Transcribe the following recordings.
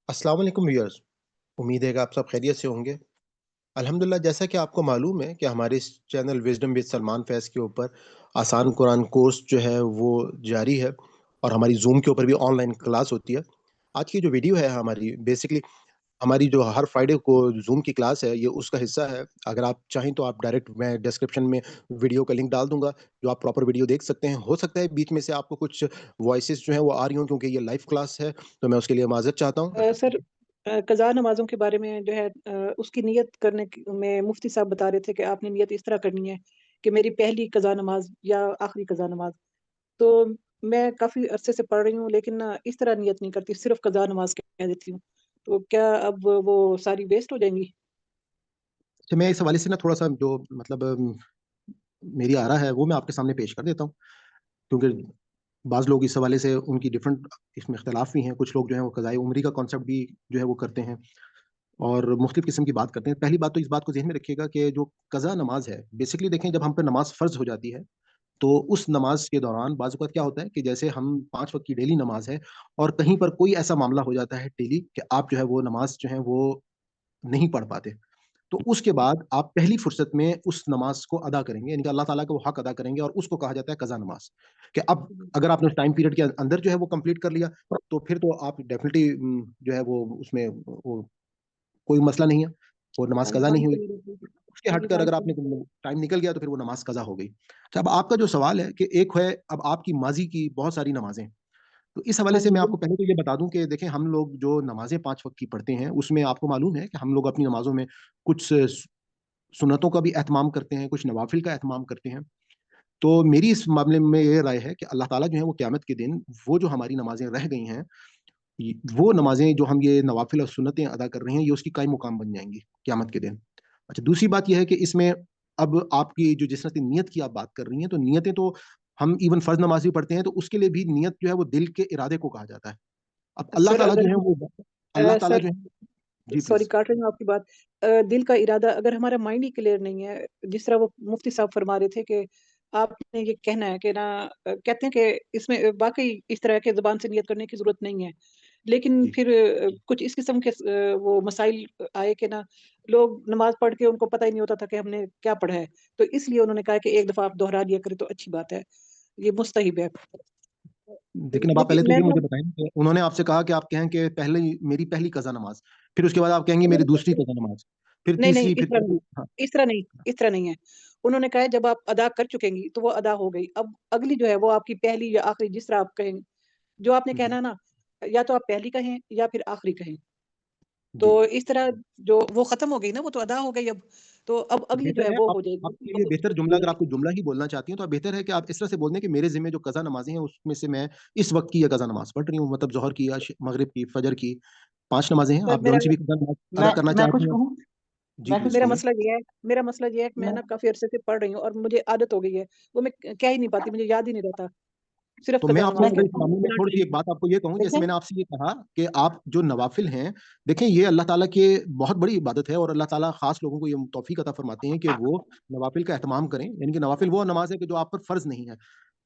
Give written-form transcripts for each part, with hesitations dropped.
अस्सलाम वालेकुम व्यूअर्स। उम्मीद है कि आप सब खैरियत से होंगे। अल्हम्दुलिल्लाह, जैसा कि आपको मालूम है कि हमारे इस चैनल विज़डम विद सलमान फैज़ के ऊपर आसान कुरान कोर्स जो है वो जारी है और हमारी ज़ूम के ऊपर भी ऑनलाइन क्लास होती है। आज की जो वीडियो है हमारी बेसिकली हमारी जो हर फ्राइडे को ज़ूम की क्लास है, ये उसका हिस्सा है। अगर आप चाहें तो आप डायरेक्ट मैं डिस्क्रिप्शन में वीडियो का लिंक डाल दूँगा, जो आप प्रॉपर वीडियो देख सकते हैं। हो सकता है बीच में से आपको कुछ वॉइसेज़ जो हैं वो आ रही हों क्योंकि ये लाइव क्लास है, तो मैं उसके लिए माज़रत चाहता हूँ। सर कज़ा नमाज़ों के बारे में जो है उसकी नियत करने की में मुफ्ती साहब बता रहे थे कि आपने नियत इस तरह करनी है कि मेरी पहली कज़ा नमाज़ या आखिरी कज़ा नमाज़। तो मैं काफ़ी अरसे से पढ़ रही हूँ लेकिन इस तरह नियत नहीं करती, सिर्फ़ कज़ा नमाज़ कह देती हूँ। तो क्या अब वो सारी वेस्ट हो जाएँगी? तो मैं इस हवाले से ना थोड़ा-सा जो मतलब मेरी आरा है वो मैं आपके सामने पेश कर देता हूँ। क्योंकि बाज़ लोग इस हवाले से उनकी डिफरेंट इसमें इख्तिलाफ़ भी हैं। कुछ लोग जो हैं वो क़ज़ाए उम्री का कॉन्सेप्ट भी जो है वो करते हैं और मुख़्तलिफ़ किस्म की बात करते हैं। पहली बात तो इस बात को ज़हन में रखिएगा कि जो क़ज़ा नमाज़ है, बेसिकली देखें जब हम पे नमाज़ फ़र्ज़ हो जाती है, तो उस नमाज़ के दौरान बाज़ औक़ात क्या होता है कि जैसे हम 5 वक़्त की डेली नमाज़ है और कहीं पर कोई ऐसा मामला हो जाता है डेली कि आप जो है वो नमाज़ जो है वो नहीं पढ़ पाते। तो उसके बाद आप पहली फुर्सत में उस नमाज़ को अदा करेंगे, यानी कि अल्लाह ताला का वो हक अदा करेंगे और उसको कहा जाता है कज़ा नमाज़। कि अब अगर आपने उस टाइम पीरियड के अंदर जो है वो कंप्लीट कर लिया, तो फिर तो आप डेफ़िनिटली जो है वो उसमें वो कोई मसला नहीं है, वो नमाज़ हाँ, कज़ा नहीं हाँ, हुई। सही बिल्कुल। उसके हाँ जी, हटकर हाँ अगर जी। आपने टाइम निकल गया तो फिर वो नमाज़ कज़ा हो गई। अच्छा, अब आपका जो सवाल है कि एक है अब आपकी माज़ी की बहुत सारी नमाज़ें, तो इस हवाले हाँ से जी, मैं आपको बिल्कुल। पहले तो ये बता दूँ कि देखें हम लोग जो नमाज़ें 5 वक़्त की पढ़ते हैं, उसमें आपको मालूम है कि हम लोग अपनी नमाज़ों में कुछ सुन्नतों का भी एहतमाम करते हैं, कुछ नवाफ़िल का एहतमाम करते हैं। तो मेरी इस मामले में ये राय है कि अल्लाह ताला जो है वो क़यामत के दिन वो जो हमारी नमाज़ें रह गई हैं, वो नमाज़ें जो हम ये नवाफ़िल और सुन्नतें अदा कर रहे हैं, ये उसकी कायम मुक़ाम बन जाएँगी क़यामत के दिन। अच्छा, दूसरी बात ये है कि इसमें अब आपकी जो जिस तरह से नियत की आप बात कर रही हैं, तो नियतें तो हम इवन फ़र्ज़ नमाज़ भी पढ़ते हैं, तो उसके लिए भी नियत जो है वो दिल के इरादे को कहा जाता है। अब अल्लाह सर ताला जो अगर है हम वो अल्लाह ताला सर जो है जी, सॉरी प्लीज़। काट रही हूँ आपकी बात। दिल का इरादा अगर हमारा माइंड ही क्लियर नहीं है, जिस तरह वो मुफ्ती साहब फरमा रहे थे कि आपने ये कहना है कि ना कहते हैं कि इसमें वाक़ई इस तरह के ज़ुबान से नियत करने की ज़रूरत नहीं है। लेकिन जी। फिर कुछ इस किस्म के वो मसाइल आए कि ना लोग नमाज़ पढ़ के उनको पता ही नहीं होता था कि हमने क्या पढ़ा है। तो इसलिए उन्होंने कहा कि एक दफ़ा आप दोहरा लिया करें तो अच्छी बात है। ये मुस्तहब है। लेकिन अब आप पहले लेकिन तो मैं ये ना मुझे बताएँ कि उन्होंने आपसे कहा कि आप कहें कि पहले मेरी पहली कज़ा नमाज़, फिर उसके बाद आप कहेंगी मेरी दूसरी कज़ा नमाज़, फिर नहीं, नहीं, तीसरी, इस फिर तरह नहीं, चौथी। हाँ, इस तरह नहीं, इस तरह नहीं है। उन्होंने कहा है जब आप अदा कर चुकेंगी, तो वो अदा हो गई। अब अगली जो है वो आपकी पहली या आखिरी जिस तरह आप कहें। जो आपने कहना जी, है ना, या तो आप पहली कहें या फिर आखिरी कहें। तो जी। इस तरह जो वो खत्म हो गई ना, वो तो अदा हो गई अब। तो अब तो अगली जो बेहतर है है वो आप हो जाएगी। आपके लिए बेहतर जुमला अगर आपको जुमला ही बोलना चाहती हैं, तो आप बेहतर है कि आप इस तरह से बोल दें कि मेरे ज़िम्मे जो कज़ा नमाज़ें हैं, उसमें से मैं इस वक़्त की ये कज़ा नमाज़ पढ़ रही हूँ। मतलब ज़ोहर की या मगरिब की, फ़जर की 5 नमाज़ें हैं। सर आप जो मेरा उनसे भी कज़ा नमाज़ अदा मैं करना मैं कुछ चाहती हैं। कहूँ? जी, प्लीज़ मेरा कहिए। मसला ये है मेरा मसला ये है कि मैं मैं ना काफ़ी अरसे से पढ़ रही हूँ और मुझे आदत हो गई है। वो मैं कह ही नहीं पाती, मुझे याद ही नहीं रहता। सिर्फ़ तो मैं कज़ा आपको नमाज़ अगर इस कहती हूँ, मामले में बिना थोड़ी-सी टाइम एक के। बात आपको ये कहूँ, जैसे देखें मैंने आपसे ये कहा कि आप जो नवाफ़िल हैं, देखें ये अल्लाह ताला की बहुत बड़ी इबादत है और अल्लाह ताला ख़ास लोगों को ये तौफ़ीक अता फ़रमाते हैं कि वो नवाफ़िल का एहतमाम करें। यानी कि नवाफ़िल वो नमाज़ है कि जो आप पर फ़र्ज़ नहीं है।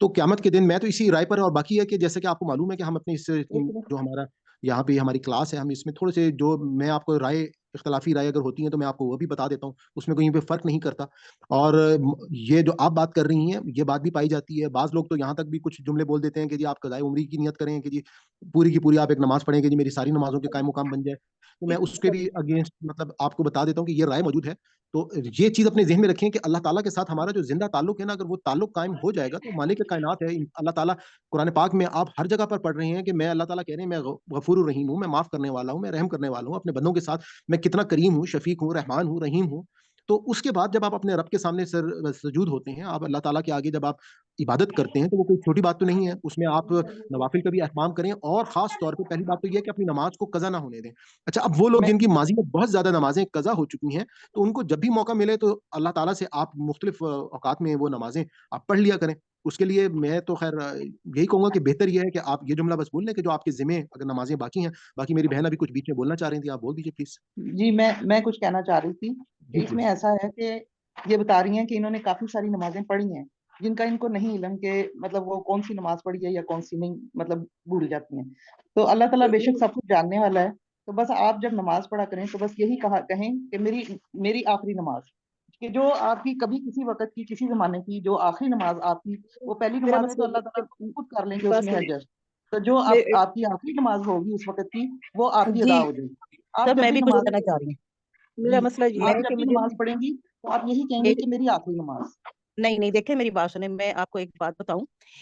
तो क़यामत के दिन मैं तो इसी राय पर और बाकी है कि जैसे कि आपको मालूम है कि हम अपने इस एक मिनट। जो हमारा यहाँ पे हमारी क्लास है, हम इसमें थोड़े-से जो मैं आपको राय इख्तिलाफ़ी राय अगर होती है, तो मैं आपको वो भी बता देता हूँ। उसमें कहीं पे फ़र्क नहीं करता। और ये जो आप बात कर रही हैं, ये बात भी पाई जाती है। बाज़ लोग तो यहाँ तक भी कुछ जुमले बोल देते हैं कि जी आप कज़ाए उम्री की नियत करें कि जी पूरी की पूरी आप एक नमाज़ पढ़ें कि जी मेरी सारी नमाज़ों के कायम-मुक़ाम बन जाए। तो मैं उसके भी अगेंस्ट मतलब आपको बता देता हूँ कि ये राय मौजूद है। तो ये चीज़ अपने ज़हन में रखें कि अल्लाह ताला के साथ हमारा जो ज़िंदा ताल्लुक है ना, अगर वो ताल्लुक कायम हो जाएगा, तो मालिक कायनात है। अल्लाह ताला कुरान पाक में आप हर जगह पर पढ़ रहे हैं कि मैं अल्लाह ताला कह रहे हैं, मैं गफूरुर रहीम हूँ, मैं माफ़ करने वाला हूँ, मैं रहम करने वाला हूँ। अपने बंदों के साथ मैं कितना करीम हूँ, शफ़ीक हूँ, रहमान हूँ, रहीम हूँ। तो उसके बाद जब आप अपने रब के सामने सजूद होते हैं, आप अल्लाह ताला के आगे जब आप इबादत करते हैं, तो वो कोई छोटी बात तो नहीं है। उसमें आप नवाफ़िल का भी एहतमाम करें और ख़ास तौर पे पहली बात तो ये है कि अपनी नमाज़ को कज़ा ना होने दें। अच्छा, अब वो लोग मैं जिनकी माज़ी में बहुत ज़्यादा नमाज़ें कज़ा हो चुकी हैं, तो उनको जब भी मौका मिले तो अल्लाह ताला से आप मुख़्तलिफ़ औक़ात में वो नमाज़ें आप पढ़ लिया करें। उसके लिए मैं तो ख़ैर यही कहूँगा कि बेहतर ये है कि आप ये जुमला बस बोल लें कि जो आपके ज़िम्मे अगर नमाज़ें बाकी हैं। बाकी मेरी बहन अभी कुछ बीच में बोलना चाह रही थी, आप बोल दीजिए प्लीज़। जी, मैं कुछ कहना चाह रही थी जी, कि इसमें प्लीज़। ऐसा है कि ये बता रही हैं कि इन्होंने काफ़ी सारी नमाज़ें पढ़ी हैं, जिनका इनको नहीं इल्म कि मतलब वो कौन-सी नमाज़ पढ़ी है या कौन-सी नहीं, मतलब भूल जाती हैं। तो अल्लाह ताला बेशक सब कुछ जानने वाला है, تو بس آپ جب نماز پڑھا کریں تو بس یہی کہیں کہ میری آخری نماز، کہ جو آپ کی کبھی کسی وقت کی کسی زمانے کی جو آخری نماز آپ کی وہ پہلی میرا نماز ہے، تو مسئلہ اللہ تعالیٰ خود کر لیں گے اس بات میں سنیں حجر. تو جو میں آپ کی آخری نماز ہوگی اس وقت کی وہ آپ کی جی ادا ہو جائے گی. آپ سر جب میں بھی بھی کچھ نماز کہنا چاہ رہی ہوں. میرا جی مسئلہ یہ میں ہے آپ کہ جب بھی مجھے نماز پڑھیں گی تو آپ یہی کہیں گے میری کہ میری آخری نماز. نہیں دیکھیں میری بات سنیں، میں آپ کو ایک بات بتاؤں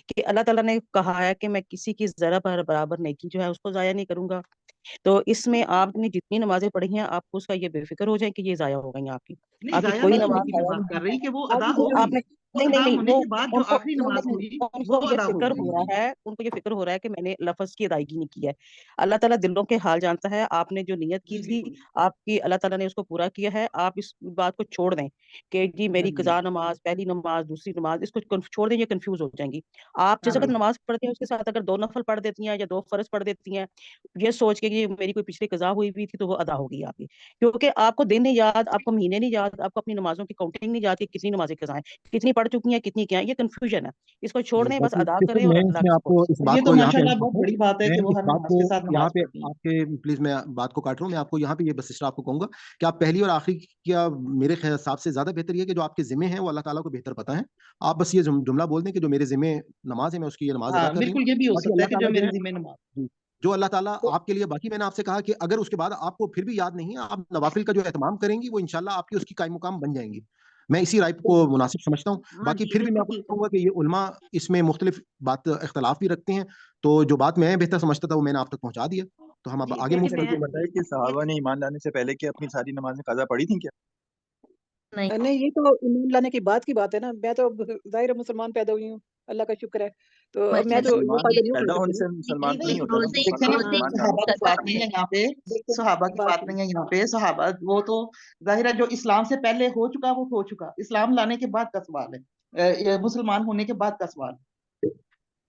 کہ اللہ تعالیٰ نے کہا ہے کہ میں کسی کی ذرا برابر نیکی جو ہے اس کو ضائع نہیں کروں گا. تو اس میں آپ نے جتنی نمازیں پڑھی ہیں آپ کو اس کا یہ بے فکر ہو جائیں کہ یہ ضائع ہو گئی ہیں، نہیں، آپ کی ضائع کوئی نہیں ہونے نماز کی میں ضائع بات نہیں کر ہوئی. رہی کہ وہ ادا آگے ہو جو آپ گئی. نے وہ نہیں ادا نہیں نہیں ہونے وہ کے بعد ان جو کو آخری نہیں نماز نہیں ہوگی نہیں، ان وہ کو یہ ادا ہو فکر جائے ہو گی. رہا ہے، ان کو یہ فکر ہو رہا ہے کہ میں نے لفظ کی ادائیگی نہیں کی ہے. اللہ تعالیٰ دلوں کے حال جانتا ہے. آپ نے جو نیت کی جی تھی بالکل. آپ کی اللہ تعالیٰ نے اس کو پورا کیا ہے. آپ اس بات کو چھوڑ دیں کہ جی میری نہیں قضا نماز، پہلی نماز، دوسری نماز، اس کو چھوڑ دیں، یہ کنفیوز ہو جائیں گی. آپ ہاں جیسے اگر بالکل. نماز پڑھتے ہیں اس کے ساتھ اگر 2 نفل پڑھ دیتی ہیں یا 2 فرض پڑھ دیتی ہیں یہ سوچ کے کہ میری کوئی پچھلی قضا ہوئی بھی تھی تو وہ ادا ہوگی آپ کی، کیونکہ آپ کو دن نہیں یاد، آپ کو مہینے نہیں یاد، آپ کو اپنی نمازوں کی کاؤنٹنگ نہیں یاد کہ کتنی نمازیں قضا ہیں، کتنی پڑھ چکی ہیں، کتنی کیا ہیں. یہ کنفیوژن ہے، اس کو چھوڑ جی دیں، بس باقی ادا صرف کریں اور میں اس اللہ میں کے آپ کو سپورٹ. اس یہ بات تو کو یہاں پہ ماشاءاللہ نہیں بہت کاٹوں. بڑی بات ہے میں کہ وہ اس ہر بات نماز کو کے ساتھ یہاں نماز پہ پڑھتی ہیں. آپ کے پلیز میں بات کو کاٹ رہا ہوں. میں آپ کو یہاں پہ یہ بس اس طرح آپ کو کہوں گا کہ آپ پہلی اور آخری کیا میرے حساب سے زیادہ بہتر یہ ہے کہ جو آپ کے ذمے ہیں وہ اللہ تعالیٰ کو بہتر پتہ ہے. آپ بس یہ جملہ بول دیں کہ جو میرے ذمے نماز ہے میں اس کی یہ نماز ادا ہاں کر رہی ہوں. بالکل، یہ بھی ہو باقی سکتا ہے اللہ کہ جو تعالیٰ جو میرے ہے ذمہ نماز. جی، جو اللہ تعالیٰ آپ کے لیے، باقی میں نے آپ سے کہا کہ اگر اس کے بعد آپ کو پھر بھی یاد نہیں ہے آپ نوافل کا جو اہتمام کریں گی وہ انشاءاللہ آپ کی اس کی قائم مقام بن جائیں گی. میں اسی رائے کو مناسب سمجھتا ہوں. ہاں باقی جی پھر بھی میں بالکل آپ کو ٹھیک ہے. کہوں گا کہ یہ علماء اس میں مختلف بات اختلاف بھی رکھتے ہیں. تو جو بات میں بہتر سمجھتا تھا وہ میں نے آپ تک پہنچا دیا. تو ہم اب جی آگے دیکھیں موو سر کرتے یہ میں ہیں. بتائیے کہ صحابہ نے ایمان لانے سے پہلے کہ اپنی ساری نمازیں قضا پڑھی تھیں کیا؟ نہیں نہیں یہ تو ایمان لانے کی بات ہے نا. میں تو ظاہر مسلمان پیدا ہوئی ہوں، اللہ کا شکر ہے. تو اب میں نہیں، تو اچھا وہ ایمان فائدہ نہیں پیدا اٹھا ہونے سکتی سے ہوں. مسلمان تو نہیں نہیں ہوتا نا، دیکھیں مسلمان نا، ایمان لانے صحابہ سے کی بات نہیں ہے یہاں پہ. بالکل صحابہ کی بات بات نہیں ہے یہاں پہ. صحابہ وہ تو ظاہر ہے جو اسلام سے پہلے ہو چکا وہ ہو چکا. اسلام لانے کے بعد کا سوال ہے، یہ مسلمان ہونے کے بعد کا سوال.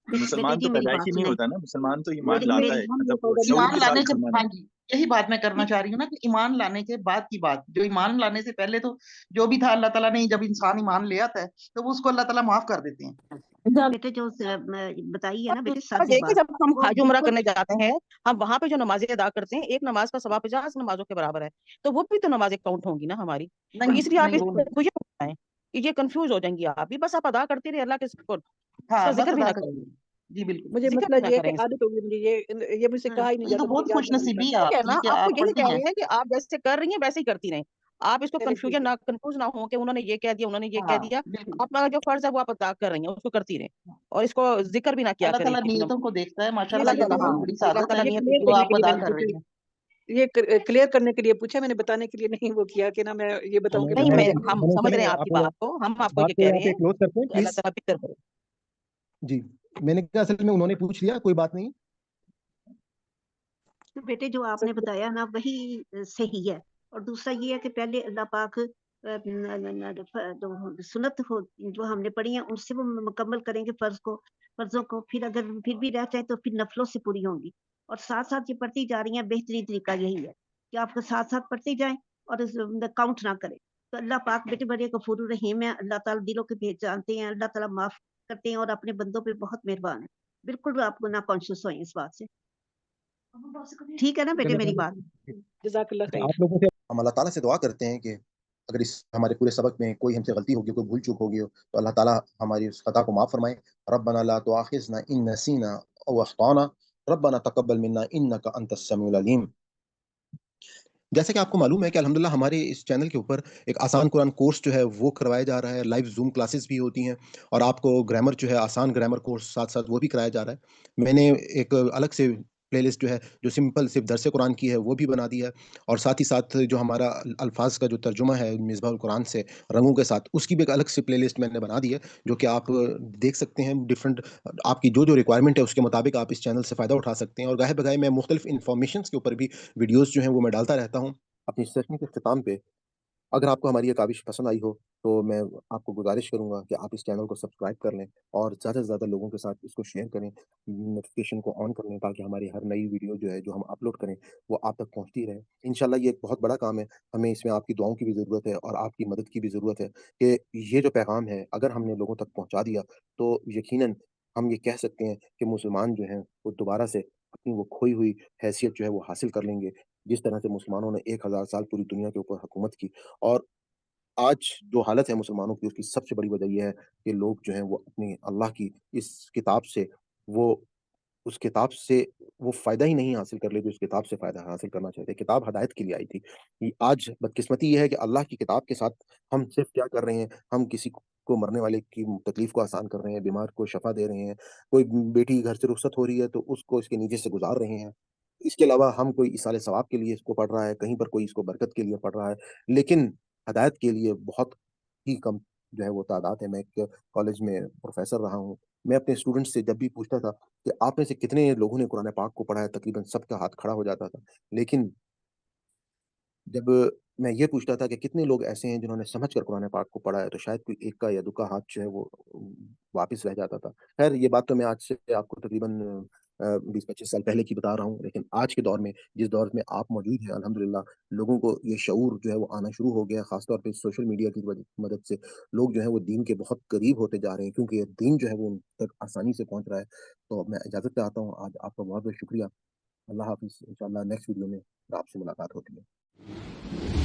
بیٹے مسلمان جی تو میری پیدائشی بات نہیں سنیں. ہوتا نا، مسلمان تو ایمان لیکن لاتا میرے ہے، ہم یہ مطلب وہ فائدہ نہیں شعور ایمان کے اٹھا ساتھ لانے سکتے. سے، مسلمان ہاں ہوتا جی یہی بات میں کرنا چاہ رہی ہوں نا کہ ایمان لانے کے بعد کی بات، جو ایمان لانے سے پہلے تو جو بھی تھا اللہ تعالیٰ نے جب انسان ایمان لے آتا ہے تو وہ اس کو اللہ تعالیٰ معاف کر دیتے ہیں. بیٹے جو بتائی ہے نا بیٹے دوسرا سچ یہ کہ بات، جب ہم وہ حج عمرہ بالکل کرنے جاتے ہیں، ہم وہاں پہ جو نمازیں ادا کرتے ہیں ایک نماز کا ثواب 50 نمازوں کے برابر ہے، تو وہ بھی تو نمازیں کاؤنٹ ہوں گی نا ہماری. تو نہیں اس لیے آپ نہیں اس وہ کو نہیں. کنفیوژن ہو جائیں کہ یہ کنفیوز ہو جائیں گی آپ بھی، بس آپ ادا کرتے رہے اللہ کے شکر، اس ہاں کا بس ذکر بھی ادا نہ کریں کریں، گے. جی بالکل. مجھے ذکر مسئلہ بھی نہ یہ ہے کہ کریں اس عادت ہو گئی مجھے، یہ مجھ سے کا. کہا ہی نہیں یہ تو جاتا، مجھے بہت یاد خوش نہیں رہتا. نصیبی ہے آپ ٹھیک ہے نا، کی کہ آپ کو آپ یہی پڑھتی کہہ ہیں. رہے ہیں کہ آپ جیسے کر رہی ہیں ویسے ہی کرتی رہیں. آپ اس کو چلے ٹھیک ہے. کنفیوژن نہ ہو کہ انہوں نے یہ کہہ دیا، انہوں نے یہ کہہ ہاں دیا. بالکل. آپ کا جو فرض ہے وہ آپ ادا کر رہی ہیں، اس کو کرتی رہیں اور اس کو ذکر بھی نہ کیا اللہ کریں تعالیٰ کہ نیتوں کو دیکھتا ہے یہ ماشاءاللہ. اللہ یہ صرف تو تعالیٰ، یہ ہاں بہت بڑی اللہ سعادت ہے تعالیٰ یہ نیت کلیئر جو کرنے آپ کے لیے ادا میں نے کر پوچھا، رہی ہیں. یہ کلیئر کرنے کے لیے پوچھا، میں نے بتانے کے لیے نہیں وہ کیا کہ نا میں یہ بتاؤں کہ نہیں مسئلہ میں یہ ہم چلیں سمجھ رہے ہیں آپ کی آپ بات کو، ہم اس آپ کو بات یہ کو کہہ یہاں رہے پہ ہیں کلوز کرتے ہیں کہ اللہ پلیز. تعالیٰ فکر کرے. جی میں نے کہا اصل میں انہوں نے پوچھ لیا، کوئی بات نہیں. تو بیٹے جو آپ نے بتایا نا وہی صحیح ہے. اور دوسرا یہ ہے کہ پہلے اللہ پاک جو سنت ہو جو ہم نے پڑھی ہیں ان سے وہ مکمل کریں گے فرضوں کو، پھر اگر پھر بھی رہ جائے تو پھر نفلوں سے پوری ہوں گی. اور ساتھ ساتھ یہ پڑھتی جا رہی ہیں. بہترین طریقہ یہی ہے کہ آپ کو ساتھ ساتھ پڑھتی جائیں اور کاؤنٹ نہ کریں. تو اللہ پاک بیٹے بڑے غفور الرحیم ہے. اللہ تعالیٰ دلوں کے بھیج جانتے ہیں. اللہ تعالیٰ معاف کرتے ہیں اور اپنے بندوں پہ بہت مہربان ہے. بالکل آپ کو نہ کانشیس ہوئیں اس بات سے. ٹھیک ہے نا بیٹے میری بات. جزاک اللہ خیر. آپ لوگوں سے ہم اللہ تعالیٰ سے دعا کرتے ہیں کہ اگر اس ہمارے پورے سبق میں کوئی ہم سے غلطی ہوگی، کوئی بھول چوک ہوگی تو اللہ تعالیٰ ہماری اس خطا کو معاف فرمائے. ربنا لا تؤاخذنا ان نسینا او اخطانا ربنا تقبل منا انك انت السميع العلیم. جیسا کہ آپ کو معلوم ہے کہ الحمدللہ ہمارے اس چینل کے اوپر ایک آسان قرآن کورس جو ہے وہ کروایا جا رہا ہے. لائیو زوم کلاسز بھی ہوتی ہیں اور آپ کو گرامر جو ہے آسان گرامر کورس ساتھ ساتھ وہ بھی کرایا جا رہا ہے. میں نے ایک الگ سے پلے لسٹ جو ہے جو سمپل صرف درس قرآن کی ہے وہ بھی بنا دی ہے، اور ساتھ ہی ساتھ جو ہمارا الفاظ کا جو ترجمہ ہے مصباح القرآن سے رنگوں کے ساتھ، اس کی بھی ایک الگ سے پلے لسٹ میں نے بنا دی ہے جو کہ آپ دیکھ سکتے ہیں. ڈفرینٹ آپ کی جو ریکوائرمنٹ ہے اس کے مطابق آپ اس چینل سے فائدہ اٹھا سکتے ہیں. اور گاہے بگاہے میں مختلف انفارمیشنس کے اوپر بھی ویڈیوز جو ہیں وہ میں ڈالتا رہتا ہوں. اپنی سیشن کے اختتام پہ اگر آپ کو ہماری یہ کاوش پسند آئی ہو تو میں آپ کو گزارش کروں گا کہ آپ اس چینل کو سبسکرائب کر لیں اور زیادہ سے زیادہ لوگوں کے ساتھ اس کو شیئر کریں، نوٹیفیکیشن کو آن کر لیں تاکہ ہماری ہر نئی ویڈیو جو ہے جو ہم اپلوڈ کریں وہ آپ تک پہنچتی رہے. انشاءاللہ یہ ایک بہت بڑا کام ہے. ہمیں اس میں آپ کی دعاؤں کی بھی ضرورت ہے اور آپ کی مدد کی بھی ضرورت ہے کہ یہ جو پیغام ہے اگر ہم نے لوگوں تک پہنچا دیا تو یقیناً ہم یہ کہہ سکتے ہیں کہ مسلمان جو ہیں وہ دوبارہ سے اپنی وہ کھوئی ہوئی حیثیت جو ہے وہ حاصل کر لیں گے. जिस तरह से मुसलमानों ने 1000 साल पूरी दुनिया के ऊपर हुकूमत की, और आज जो हालत है मुसलमानों की, उसकी सबसे बड़ी वजह ये है कि लोग जो हैं वो अपनी अल्लाह की इस किताब से, वो उस किताब से वो फ़ायदा ही नहीं हासिल कर लेते, उस किताब से फ़ायदा हासिल करना चाहते। किताब हदायत के लिए आई थी। आज बदकिस्मती ये है कि अल्लाह की किताब के साथ हम सिर्फ़ क्या कर रहे हैं, हम किसी को मरने वाले की तकलीफ़ को आसान कर रहे हैं, बीमार को शफ़ा दे रहे हैं, कोई बेटी घर से रुखसत हो रही है तो उसको इसके नीचे से गुज़ार रहे हैं। इसके अलावा हम कोई इसाले सवाब के लिए इसको पढ़ रहा है, कहीं पर कोई इसको बरकत के लिए पढ़ रहा है, लेकिन हदायत के लिए बहुत ही कम जो है वो तादाद है। मैं एक कॉलेज में प्रोफ़ेसर रहा हूँ। मैं अपने स्टूडेंट्स से जब भी पूछता था कि आप में से कितने लोगों ने कुरान पाक को पढ़ा है, तकरीबन सबका हाथ खड़ा हो जाता था। लेकिन जब मैं ये पूछता था कि कितने लोग ऐसे हैं जिन्होंने समझ कर कुरान पाक को पढ़ा है, तो शायद कोई एक का या दो का हाथ जो है वो वापिस रह जाता था। ख़ैर ये बात तो मैं आज से आपको तकरीबन 20-25 साल पहले की बता रहा हूँ, लेकिन आज के दौर में, जिस दौर में आप मौजूद हैं अल्हम्दुलिल्लाह, लोगों को ये शऊर जो है वो आना शुरू हो गया है, ख़ास तौर पे सोशल मीडिया की मदद से। लोग जो हैं वो दीन के बहुत करीब होते जा रहे हैं, क्योंकि ये दीन जो है वो उन तक आसानी से पहुँच रहा है। तो अब मैं इजाज़त चाहता हूँ, आज आपका बहुत-बहुत शुक्रिया। अल्लाह हाफ़िज़, इंशाअल्लाह नेक्स्ट वीडियो में आपसे मुलाकात होती है।